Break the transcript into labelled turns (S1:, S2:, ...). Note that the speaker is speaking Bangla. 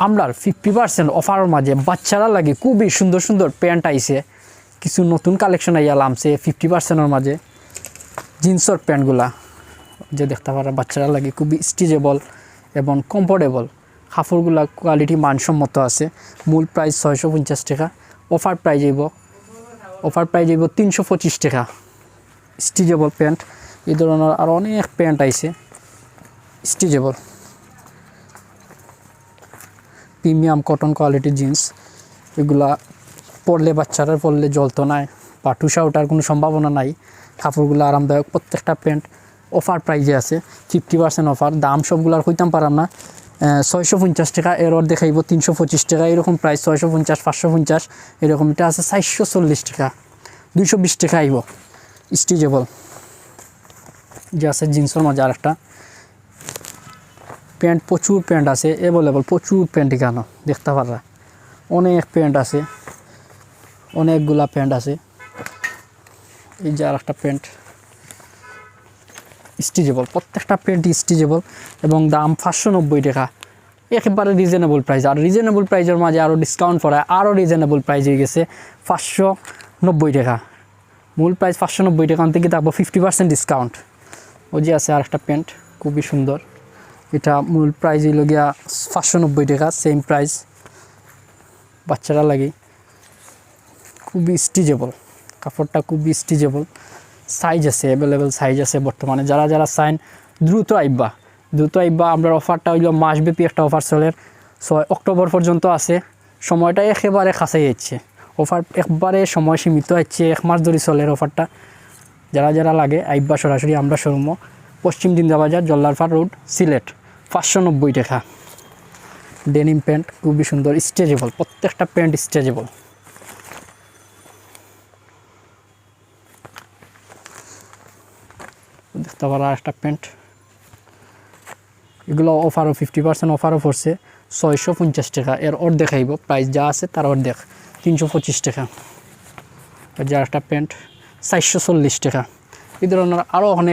S1: আমরা 50% অফারের মাঝে বাচ্চারা লাগে খুবই সুন্দর সুন্দর প্যান্ট আইছে, কিছু নতুন কালেকশন আইয়া লামছে 50%এর মাঝে। জিন্সের প্যান্টগুলা যে দেখতে পারা বাচ্চারা লাগে খুবই স্ট্রেচেবল এবং কমফোর্টেবল, কাপড়গুলা কোয়ালিটি মানসম্মত আছে। মূল প্রাইস 650 টাকা, অফার প্রাইস যাইব 325 টাকা। স্ট্রেচেবল প্যান্ট, এই ধরনের আরও অনেক প্যান্ট আইছে স্ট্রেচেবল, প্রিমিয়াম কটন কোয়ালিটির জিন্স। এগুলা পরলে বাচ্চারা পরলে জ্বলতো নাই বা টুসা ওঠার কোনো সম্ভাবনা নাই। কাপড়গুলো আরামদায়ক, প্রত্যেকটা প্যান্ট অফার প্রাইজে আছে, 50% অফার। দাম সবগুলার কইতাম পারাম না। 650 টাকা, এর দেখাইব 325 টাকা, এরকম প্রাইস 650, 550 এরকম। এটা আছে 440 টাকা, 220 টাকা আইব। স্ট্রেচেবল যে আছে জিন্সের মাঝে আরেকটা প্যান্ট, প্রচুর প্যান্ট আছে অ্যাভেলেবল, প্রচুর প্যান্ট কেন দেখতে পারা, অনেক প্যান্ট আছে, অনেকগুলা প্যান্ট আছে। এই যে আর একটা প্যান্ট স্ট্রেচেবল, প্রত্যেকটা প্যান্ট স্ট্রেচেবল এবং দাম 590 টাকা, একেবারে রিজনেবল প্রাইস। আর রিজনেবল প্রাইসের মাঝে আরও ডিসকাউন্ট করায় আরও রিজনেবল প্রাইস হয়ে গেছে 590 টাকা। মূল প্রাইস 590 টাকা, থেকে থাকবো 50% ডিসকাউন্ট। ওই যে আছে আর একটা প্যান্ট খুবই সুন্দর, এটা মূল প্রাইস হইল গিয়া 590 টাকা, সেম প্রাইস। বাচ্চারা লাগে খুবই স্ট্রেচেবল, কাপড়টা খুবই স্ট্রেচেবল, সাইজ আছে অ্যাভেলেবেল, সাইজ আছে বর্তমানে। যারা যারা চাইন দ্রুত আইবা। আমরা অফারটা হইল মাসব্যাপী একটা অফার চলে, 6 অক্টোবর পর্যন্ত আছে। সময়টা একেবারে কাছেই যাচ্ছে, অফার একবারে সময় সীমিত হচ্ছে, 1 মাস ধরে চলে অফারটা। যারা যারা লাগে আইবা সরাসরি আমরা শোরুম, পশ্চিম জিন্দাবাজার, জল্লারপাড় রোড, সিলেট। 590 টাকা। ডেনিম প্যান্ট খুবই সুন্দর, স্ট্রেচেবল, প্রত্যেকটা প্যান্ট স্ট্রেচেবল। দেখতে পারা একটা প্যান্ট, এগুলো অফারও 50% অফারও পড়ছে 650 টাকা। এর অর্ধেক আইব, প্রাইস যা আছে তার অর্ধেক 325 টাকা। যার একটা প্যান্ট 440 টাকা। এই ধরনের আরও অনেক